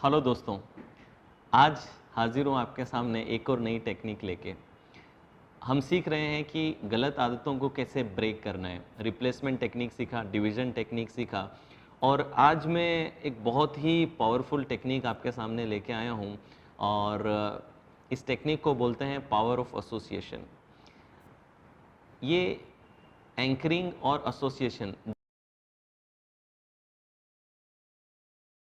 Hello दोस्तों, आज हाजिर हूँ आपके सामने एक और नई टेक्निक लेके। हम सीख रहे हैं कि गलत आदतों को कैसे ब्रेक करना है। रिप्लेसमेंट टेक्निक सीखा, डिवीजन टेक्निक सीखा और आज मैं एक बहुत ही पावरफुल टेक्निक आपके सामने लेके आया हूँ और इस टेक्निक को बोलते हैं पावर ऑफ एसोसिएशन। ये एंकरिंग और एसोसिएशन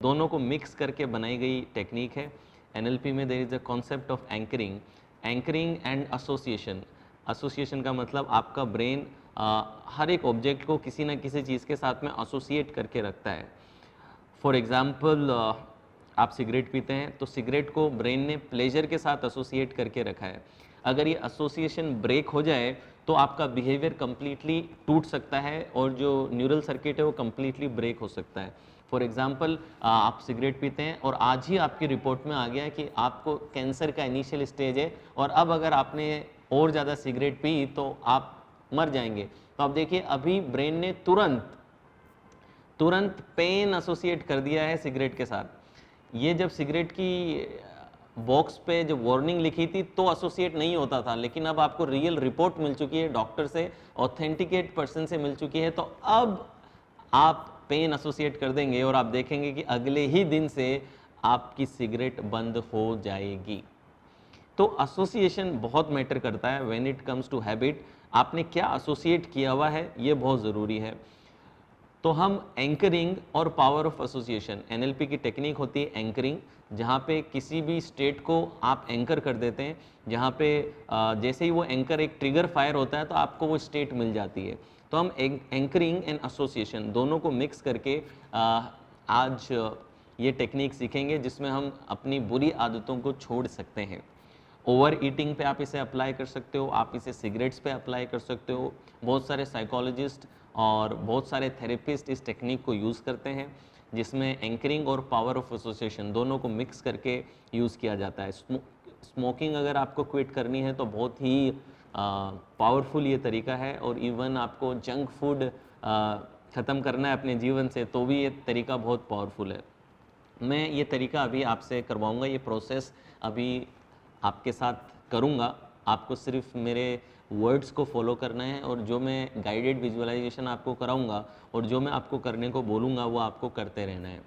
दोनों को मिक्स करके बनाई गई टेक्निक है। एनएलपी में there is a concept of anchoring and association. Association का मतलब आपका ब्रेन हर एक ऑब्जेक्ट को किसी न किसी चीज़ के साथ में एसोसिएट करके रखता है। फॉर एग्जाम्पल, आप सिगरेट पीते हैं तो सिगरेट को ब्रेन ने प्लेजर के साथ एसोसिएट करके रखा है। अगर ये एसोसिएशन ब्रेक हो जाए तो आपका बिहेवियर कम्प्लीटली टूट सकता है और जो न्यूरल सर्किट है वो कम्प्लीटली ब्रेक हो सकता है। फॉर एग्जाम्पल, आप सिगरेट पीते हैं और आज ही आपकी रिपोर्ट में आ गया कि आपको कैंसर का इनिशियल स्टेज है और अब अगर आपने और ज़्यादा सिगरेट पी तो आप मर जाएंगे। तो आप देखिए, अभी ब्रेन ने तुरंत पेन एसोसिएट कर दिया है सिगरेट के साथ। ये जब सिगरेट की बॉक्स पे जब वार्निंग लिखी थी तो एसोसिएट नहीं होता था, लेकिन अब आपको रियल रिपोर्ट मिल चुकी है, डॉक्टर से ऑथेंटिकेट पर्सन से मिल चुकी है, तो अब आप पेन एसोसिएट कर देंगे और आप देखेंगे कि अगले ही दिन से आपकी सिगरेट बंद हो जाएगी। तो एसोसिएशन बहुत मैटर करता है when it comes to habit. आपने क्या एसोसिएट किया हुआ है ये बहुत ज़रूरी है। तो हम एंकरिंग और पावर ऑफ एसोसिएशन, एनएलपी की टेक्निक होती है एंकरिंग, जहाँ पे किसी भी स्टेट को आप एंकर कर देते हैं, जहाँ पे जैसे ही वो एंकर एक ट्रिगर फायर होता है तो आपको वो स्टेट मिल जाती है। तो हम एंकरिंग एंड एसोसिएशन दोनों को मिक्स करके आज ये टेक्निक सीखेंगे जिसमें हम अपनी बुरी आदतों को छोड़ सकते हैं। ओवर ईटिंग पे आप इसे अप्लाई कर सकते हो, आप इसे सिगरेट्स पे अप्लाई कर सकते हो। बहुत सारे साइकोलॉजिस्ट और बहुत सारे थेरेपिस्ट इस टेक्निक को यूज़ करते हैं, जिसमें एंकरिंग और पावर ऑफ एसोसिएशन दोनों को मिक्स करके यूज़ किया जाता है। स्मोकिंग अगर आपको क्विट करनी है तो बहुत ही पावरफुल ये तरीका है, और इवन आपको जंक फूड ख़त्म करना है अपने जीवन से तो भी ये तरीका बहुत पावरफुल है। मैं ये तरीका अभी आपसे करवाऊंगा, ये प्रोसेस अभी आपके साथ करूंगा। आपको सिर्फ मेरे वर्ड्स को फॉलो करना है और जो मैं गाइडेड विजुअलाइजेशन आपको कराऊंगा और जो मैं आपको करने को बोलूँगा वो आपको करते रहना है।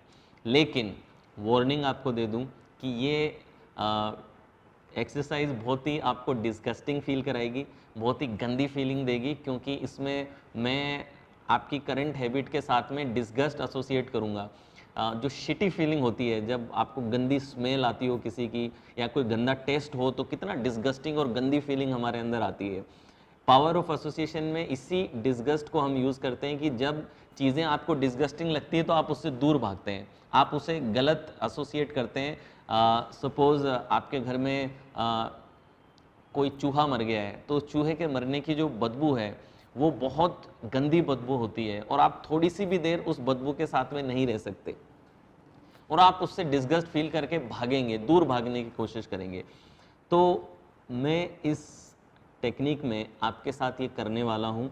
लेकिन वार्निंग आपको दे दूं कि ये एक्सरसाइज बहुत ही आपको डिस्गस्टिंग फील कराएगी, बहुत ही गंदी फीलिंग देगी, क्योंकि इसमें मैं आपकी करंट हैबिट के साथ में डिस्गस्ट एसोसिएट करूँगा। जो शिटी फीलिंग होती है जब आपको गंदी स्मेल आती हो किसी की या कोई गंदा टेस्ट हो तो कितना डिस्गस्टिंग और गंदी फीलिंग हमारे अंदर आती है। पावर ऑफ एसोसिएशन में इसी डिस्गस्ट को हम यूज़ करते हैं कि जब चीज़ें आपको डिस्गस्टिंग लगती है तो आप उससे दूर भागते हैं, आप उसे गलत एसोसिएट करते हैं। सपोज़ आपके घर में कोई चूहा मर गया है तो चूहे के मरने की जो बदबू है वो बहुत गंदी बदबू होती है और आप थोड़ी सी भी देर उस बदबू के साथ में नहीं रह सकते और आप उससे डिस्गस्ट फील करके भागेंगे, दूर भागने की कोशिश करेंगे। तो मैं इस टेक्निक में आपके साथ ये करने वाला हूँ।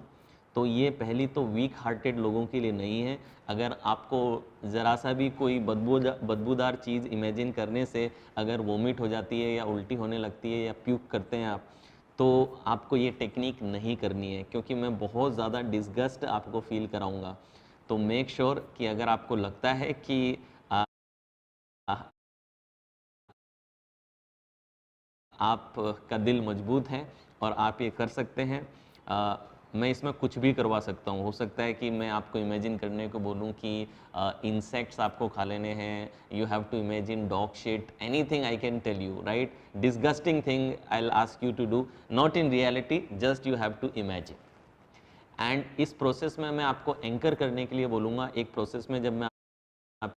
तो ये पहली तो वीक हार्टेड लोगों के लिए नहीं है। अगर आपको ज़रा सा भी कोई बदबूदार चीज़ इमेजिन करने से अगर वोमिट हो जाती है या उल्टी होने लगती है या प्यूक करते हैं आप, तो आपको ये टेक्निक नहीं करनी है, क्योंकि मैं बहुत ज़्यादा डिस्गस्ट आपको फील कराऊंगा। तो मेक श्योर कि अगर आपको लगता है कि आपका दिल मजबूत है और आप ये कर सकते हैं, मैं इसमें कुछ भी करवा सकता हूँ। हो सकता है कि मैं आपको इमेजिन करने को बोलूँ कि इंसेक्ट्स आपको खा लेने हैं, you have to imagine dog shit, anything I can tell you, right? Disgusting thing I will ask you to do, not in reality, just you have to imagine. And इस process में मैं आपको anchor करने के लिए बोलूँगा। एक process में जब मैं आपको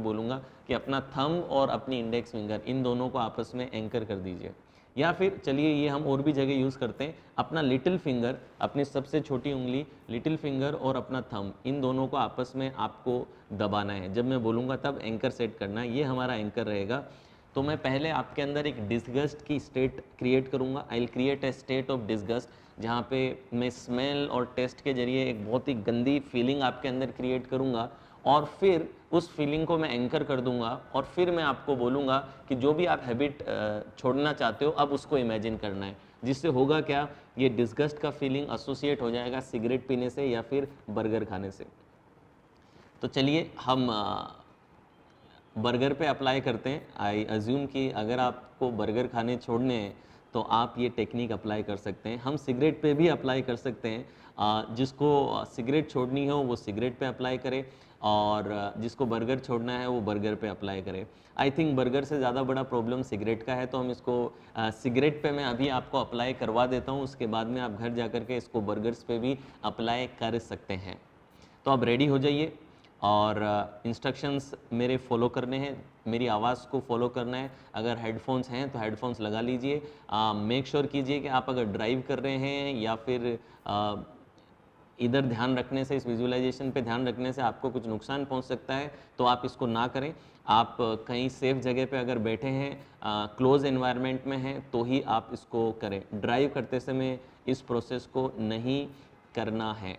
बोलूँगा कि अपना थंब और अपनी इंडेक्स फिंगर इन दोनों को आपस में एंकर कर दीजिए, या फिर चलिए ये हम और भी जगह यूज़ करते हैं, अपना लिटिल फिंगर, अपनी सबसे छोटी उंगली लिटिल फिंगर और अपना थंब, इन दोनों को आपस में आपको दबाना है। जब मैं बोलूँगा तब एंकर सेट करना है, ये हमारा एंकर रहेगा। तो मैं पहले आपके अंदर एक डिस्गस्ट की स्टेट क्रिएट करूँगा। I will create a state of disgust, जहाँ पे मैं स्मेल और टेस्ट के जरिए एक बहुत ही गंदी फीलिंग आपके अंदर क्रिएट करूँगा और फिर उस फीलिंग को मैं एंकर कर दूंगा और फिर मैं आपको बोलूँगा कि जो भी आप हैबिट छोड़ना चाहते हो अब उसको इमेजिन करना है, जिससे होगा क्या, ये डिस्गस्ट का फीलिंग एसोसिएट हो जाएगा सिगरेट पीने से या फिर बर्गर खाने से। तो चलिए हम बर्गर पे अप्लाई करते हैं। आई अज्यूम कि अगर आपको बर्गर खाने छोड़ने हैं तो आप ये टेक्निक अप्लाई कर सकते हैं। हम सिगरेट पे भी अप्लाई कर सकते हैं। जिसको सिगरेट छोड़नी हो वो सिगरेट पे अप्लाई करे और जिसको बर्गर छोड़ना है वो बर्गर पे अप्लाई करे। आई थिंक बर्गर से ज़्यादा बड़ा प्रॉब्लम सिगरेट का है, तो हम इसको सिगरेट पे मैं अभी आपको अप्लाई करवा देता हूँ, उसके बाद में आप घर जा कर के इसको बर्गर्स पे भी अप्लाई कर सकते हैं। तो आप रेडी हो जाइए और इंस्ट्रक्शंस मेरे फॉलो करने हैं, मेरी आवाज़ को फॉलो करना है। अगर हेडफोन्स हैं तो हेडफोन्स लगा लीजिए। मेक श्योर कीजिए कि आप अगर ड्राइव कर रहे हैं या फिर इधर ध्यान रखने से, इस विजुअलाइजेशन पे ध्यान रखने से आपको कुछ नुकसान पहुंच सकता है, तो आप इसको ना करें। आप कहीं सेफ जगह पे अगर बैठे हैं, क्लोज एनवायरनमेंट में हैं, तो ही आप इसको करें। ड्राइव करते समय इस प्रोसेस को नहीं करना है।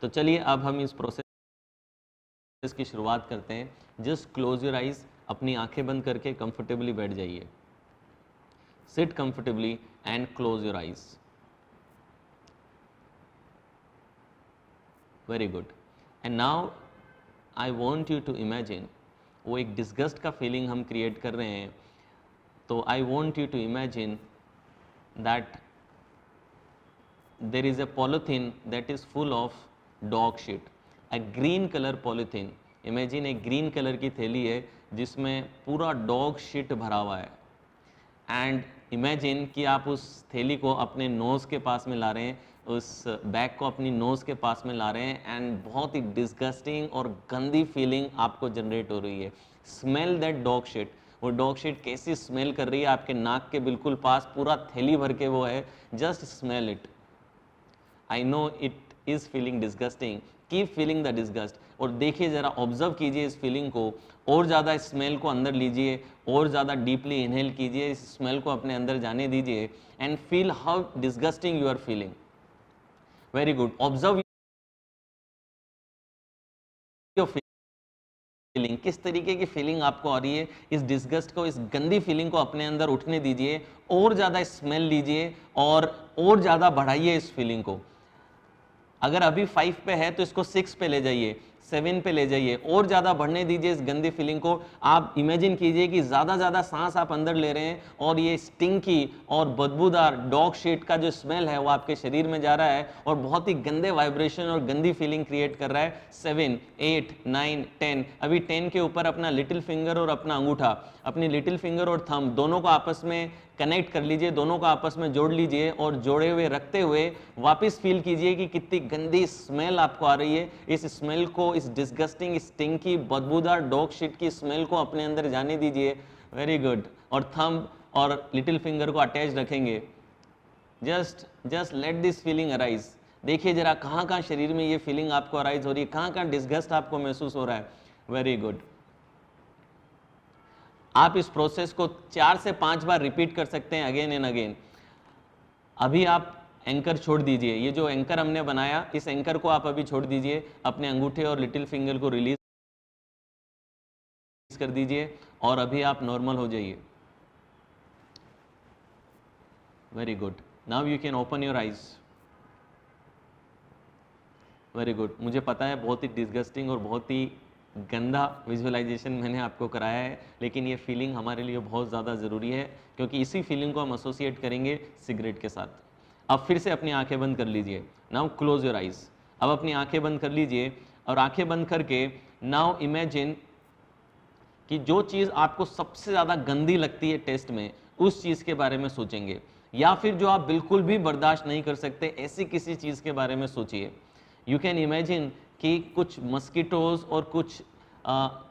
तो चलिए अब हम इस प्रोसेस की शुरुआत करते हैं। जस्ट क्लोज योर आइज, अपनी आंखें बंद करके कंफर्टेबली बैठ जाइए। Sit comfortably and close your eyes. Very good. And now I want you to imagine, वो एक डिस्गस्ट का फीलिंग हम क्रिएट कर रहे हैं, तो I want you to imagine that there is a polythene that is full of dog shit, a green color polythene. Imagine एक green colour की थैली है जिसमें पूरा डॉग शिट भरा हुआ है। एंड इमेजिन कि आप उस थैली को अपने नोज़ के पास में ला रहे हैं, उस बैग को अपनी नोज़ के पास में ला रहे हैं, एंड बहुत ही डिस्गस्टिंग और गंदी फीलिंग आपको जनरेट हो रही है। Smell that dog shit. वो डॉग शिट कैसी स्मेल कर रही है आपके नाक के बिल्कुल पास, पूरा थैली भर के वो है। Just smell it. I know it is feeling disgusting. Keep feeling the disgust. और देखिए ज़रा, ऑब्जर्व कीजिए इस फीलिंग को, और ज़्यादा स्मेल को अंदर लीजिए, और ज़्यादा डीपली इनहेल कीजिए, इस स्मेल को अपने अंदर जाने दीजिए, and feel how disgusting you are feeling. Very good. Observe your feeling, किस तरीके की फीलिंग आपको आ रही है। इस डिस्गस्ट को, इस गंदी फीलिंग को अपने अंदर उठने दीजिए, और ज़्यादा स्मेल लीजिए और ज़्यादा बढ़ाइए इस फीलिंग को। अगर अभी 5 पे है तो इसको 6 पे ले जाइए, 7 पे ले जाइए, और ज़्यादा बढ़ने दीजिए इस गंदी फीलिंग को। आप इमेजिन कीजिए कि ज़्यादा सांस आप अंदर ले रहे हैं और ये स्टिंकी और बदबूदार डॉग शीट का जो स्मेल है वो आपके शरीर में जा रहा है और बहुत ही गंदे वाइब्रेशन और गंदी फीलिंग क्रिएट कर रहा है। 7, 8, 9, 10। अभी 10 के ऊपर अपना लिटिल फिंगर और अपना अंगूठा, अपनी लिटिल फिंगर और थंब दोनों को आपस में कनेक्ट कर लीजिए, दोनों को आपस में जोड़ लीजिए, और जोड़े हुए रखते हुए वापस फील कीजिए कि कितनी गंदी स्मेल आपको आ रही है। इस स्मेल को, इस डिस्गस्टिंग स्टिंकी बदबूदार डॉग शिट की स्मेल को अपने अंदर जाने दीजिए। Very good. और थंब और लिटिल फिंगर को अटैच रखेंगे। Just let this feeling arise. देखिए जरा कहाँ कहाँ शरीर में ये फीलिंग आपको अराइज हो रही है, कहाँ कहाँ डिस्गस्ट आपको महसूस हो रहा है। Very good. आप इस प्रोसेस को 4 से 5 बार रिपीट कर सकते हैं, अगेन एंड अगेन। अभी आप एंकर छोड़ दीजिए, ये जो एंकर हमने बनाया, इस एंकर को आप अभी छोड़ दीजिए, अपने अंगूठे और लिटिल फिंगर को रिलीज कर दीजिए और अभी आप नॉर्मल हो जाइए। Very good. Now you can open your eyes. Very good. मुझे पता है बहुत ही डिस्गस्टिंग और बहुत ही गंदा विजुअलाइजेशन मैंने आपको कराया है, लेकिन ये फीलिंग हमारे लिए बहुत ज़्यादा ज़रूरी है, क्योंकि इसी फीलिंग को हम एसोसिएट करेंगे सिगरेट के साथ। अब फिर से अपनी आंखें बंद कर लीजिए। Now close your eyes. अब अपनी आंखें बंद कर लीजिए और आंखें बंद करके नाउ इमेजिन कि जो चीज़ आपको सबसे ज़्यादा गंदी लगती है टेस्ट में, उस चीज़ के बारे में सोचेंगे, या फिर जो आप बिल्कुल भी बर्दाश्त नहीं कर सकते, ऐसी किसी चीज़ के बारे में सोचिए। यू कैन इमेजिन कि कुछ मस्कीटोज और कुछ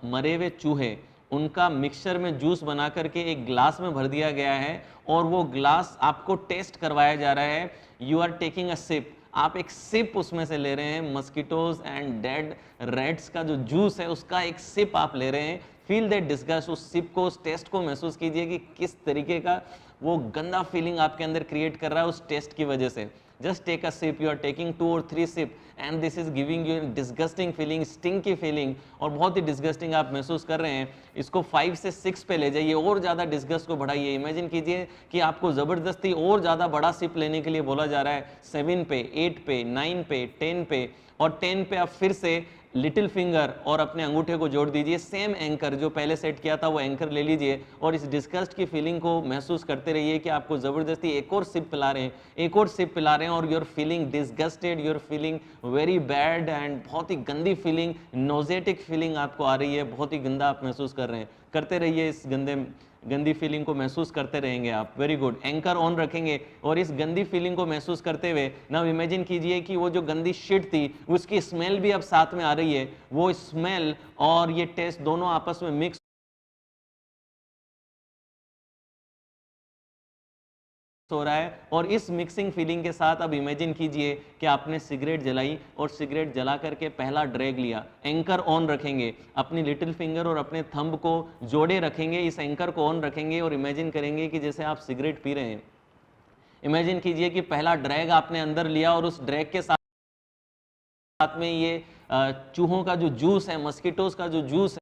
मरे हुए चूहे, उनका मिक्सचर में जूस बना करके एक ग्लास में भर दिया गया है और वो ग्लास आपको टेस्ट करवाया जा रहा है। You are taking a sip. आप एक सिप उसमें से ले रहे हैं, मस्कीटोज एंड डेड रेड्स का जो जूस है उसका एक सिप आप ले रहे हैं। Feel that disgust. उस सिप को, उस टेस्ट को महसूस कीजिए कि किस तरीके का वो गंदा फीलिंग आपके अंदर क्रिएट कर रहा है उस टेस्ट की वजह से। Just take a sip. You are taking 2 or 3 sip and this is giving you disgusting feeling, stinky feeling, और बहुत ही डिस्गस्टिंग आप महसूस कर रहे हैं, इसको 5 से 6 पे ले जाइए और ज़्यादा डिस्गस्ट को बढ़ाइए। इमेजिन कीजिए कि आपको ज़बरदस्ती और ज़्यादा बड़ा सिप लेने के लिए बोला जा रहा है, 7 पे, 8 पे, 9 पे, 10 पे, और 10 पे आप फिर से लिटिल फिंगर और अपने अंगूठे को जोड़ दीजिए, सेम एंकर जो पहले सेट किया था वो एंकर ले लीजिए, और इस डिस्गस्ट की फीलिंग को महसूस करते रहिए कि आपको ज़बरदस्ती एक और सिप पिला रहे हैं, एक और सिप पिला रहे हैं, और you're feeling disgusted, you're feeling very bad, and बहुत ही गंदी फीलिंग, नोजेटिक फीलिंग आपको आ रही है, बहुत ही गंदा आप महसूस कर रहे हैं। करते रहिए, इस गंदी फीलिंग को महसूस करते रहेंगे आप। वेरी गुड, एंकर ऑन रखेंगे और इस गंदी फीलिंग को महसूस करते हुए नाउ इमेजिन कीजिए कि वो जो गंदी शिट थी उसकी स्मेल भी अब साथ में आ रही है, वो स्मेल और ये टेस्ट दोनों आपस में मिक्स हो रहा है, और इस मिक्सिंग फीलिंग के साथ अब इमेजिन कीजिए कि आपने सिगरेट जलाई और सिगरेट जला करके पहला ड्रैग लिया। एंकर ऑन रखेंगे, अपनी लिटिल फिंगर और अपने थंब को जोड़े रखेंगे, इस एंकर को ऑन रखेंगे और इमेजिन करेंगे कि जैसे आप सिगरेट पी रहे हैं। इमेजिन कीजिए कि पहला ड्रैग आपने अंदर लिया और उस ड्रैग के साथ में ये चूहों का जो जूस है, मस्कीटोज का जो जूस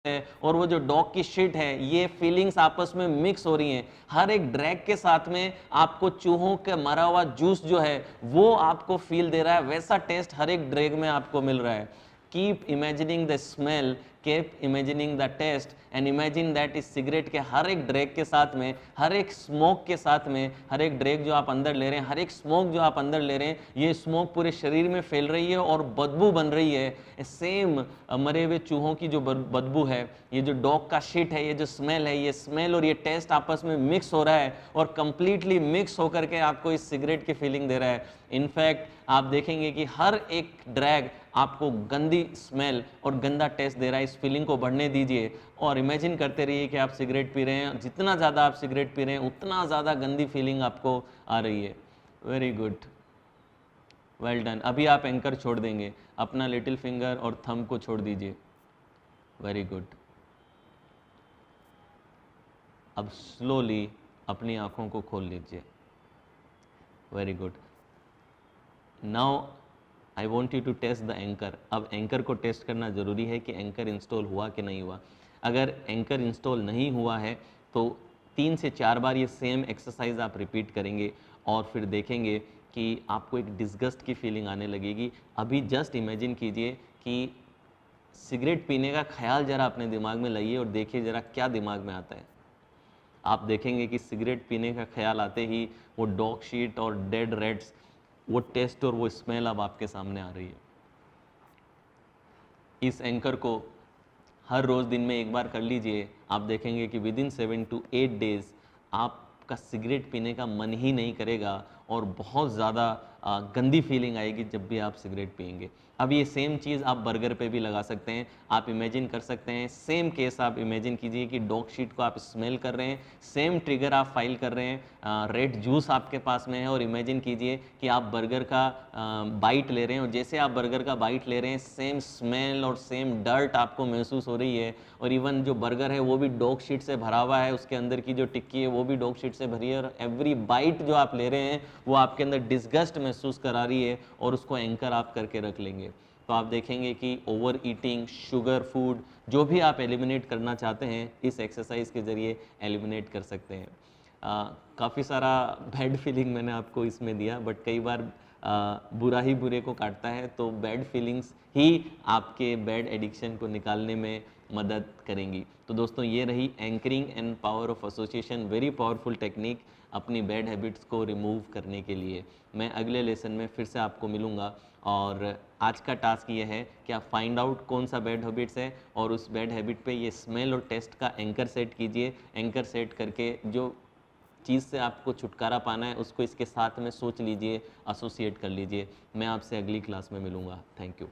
है और वो जो डॉग की शिट है, ये फीलिंग्स आपस में मिक्स हो रही हैं। हर एक ड्रैग के साथ में आपको चूहों का मरा हुआ जूस जो है वो आपको फील दे रहा है, वैसा टेस्ट हर एक ड्रैग में आपको मिल रहा है। Keep imagining the smell, keep imagining the taste, and imagine that इस सिगरेट के हर एक ड्रैग के साथ में, हर एक स्मोक के साथ में, हर एक ड्रैग जो आप अंदर ले रहे हैं, हर एक स्मोक जो आप अंदर ले रहे हैं, ये स्मोक पूरे शरीर में फैल रही है और बदबू बन रही है। सेम मरे हुए चूहों की जो बदबू है, ये जो डॉग का शिट है, ये जो स्मेल है, ये स्मेल और ये टेस्ट आपस में मिक्स हो रहा है और कंप्लीटली मिक्स होकर के आपको इस सिगरेट की फीलिंग दे रहा है। इनफैक्ट आप देखेंगे कि हर एक ड्रैग आपको गंदी स्मेल और गंदा टेस्ट दे रहा है। इस फीलिंग को बढ़ने दीजिए और इमेजिन करते रहिए कि आप सिगरेट पी रहे हैं। जितना ज़्यादा आप सिगरेट पी रहे हैं उतना ज़्यादा गंदी फीलिंग आपको आ रही है। Very good, well done. अभी आप एंकर छोड़ देंगे, अपना लिटिल फिंगर और थंब को छोड़ दीजिए। Very good. अब स्लोली अपनी आंखों को खोल लीजिए। Very good. Now I want you to test the anchor. अब एंकर को टेस्ट करना ज़रूरी है कि एंकर इंस्टॉल हुआ कि नहीं हुआ। अगर एंकर इंस्टॉल नहीं हुआ है तो 3 से 4 बार ये सेम एक्सरसाइज आप रिपीट करेंगे और फिर देखेंगे कि आपको एक डिस्गस्ट की फीलिंग आने लगेगी। अभी जस्ट इमेजिन कीजिए कि सिगरेट पीने का ख्याल ज़रा अपने दिमाग में लाइए और देखिए ज़रा क्या दिमाग में आता है। आप देखेंगे कि सिगरेट पीने का ख्याल आते ही वो डॉग शीट और डेड रेट्स, वो टेस्ट और वो स्मेल अब आपके सामने आ रही है। इस एंकर को हर रोज़ दिन में एक बार कर लीजिए। आप देखेंगे कि विदिन 7 to 8 डेज आपका सिगरेट पीने का मन ही नहीं करेगा और बहुत ज़्यादा गंदी फीलिंग आएगी जब भी आप सिगरेट पिएंगे। अब ये सेम चीज़ आप बर्गर पे भी लगा सकते हैं। आप इमेजिन कर सकते हैं, सेम केस आप इमेजिन कीजिए कि डॉग शीट को आप स्मेल कर रहे हैं, सेम ट्रिगर आप फाइल कर रहे हैं, रेड जूस आपके पास में है और इमेजिन कीजिए कि आप बर्गर का बाइट ले रहे हैं और जैसे आप बर्गर का बाइट ले रहे हैं सेम स्मेल और सेम डर्ट आपको महसूस हो रही है और इवन जो बर्गर है वो भी डॉग शीट से भरा हुआ है, उसके अंदर की जो टिक्की है वो भी डॉग शीट से भरी है और एवरी बाइट जो आप ले रहे हैं वो आपके अंदर डिस्गस्ट महसूस करा रही है और उसको एंकर आप करके रख लेंगे। तो आप देखेंगे कि ओवर ईटिंग, शुगर फूड, जो भी आप एलिमिनेट करना चाहते हैं इस एक्सरसाइज के ज़रिए एलिमिनेट कर सकते हैं। काफ़ी सारा बैड फीलिंग मैंने आपको इसमें दिया, बट कई बार बुरा ही बुरे को काटता है, तो बैड फीलिंग्स ही आपके बैड एडिक्शन को निकालने में मदद करेंगी। तो दोस्तों ये रही anchoring and power of association, very powerful technique अपनी बैड हैबिट्स को रिमूव करने के लिए। मैं अगले लेसन में फिर से आपको मिलूँगा और आज का टास्क ये है कि आप फाइंड आउट कौन सा बैड हैबिट्स है और उस बैड हैबिट पे ये स्मेल और टेस्ट का एंकर सेट कीजिए। एंकर सेट करके जो चीज़ से आपको छुटकारा पाना है उसको इसके साथ में सोच लीजिए, एसोसिएट कर लीजिए। मैं आपसे अगली क्लास में मिलूँगा। Thank you.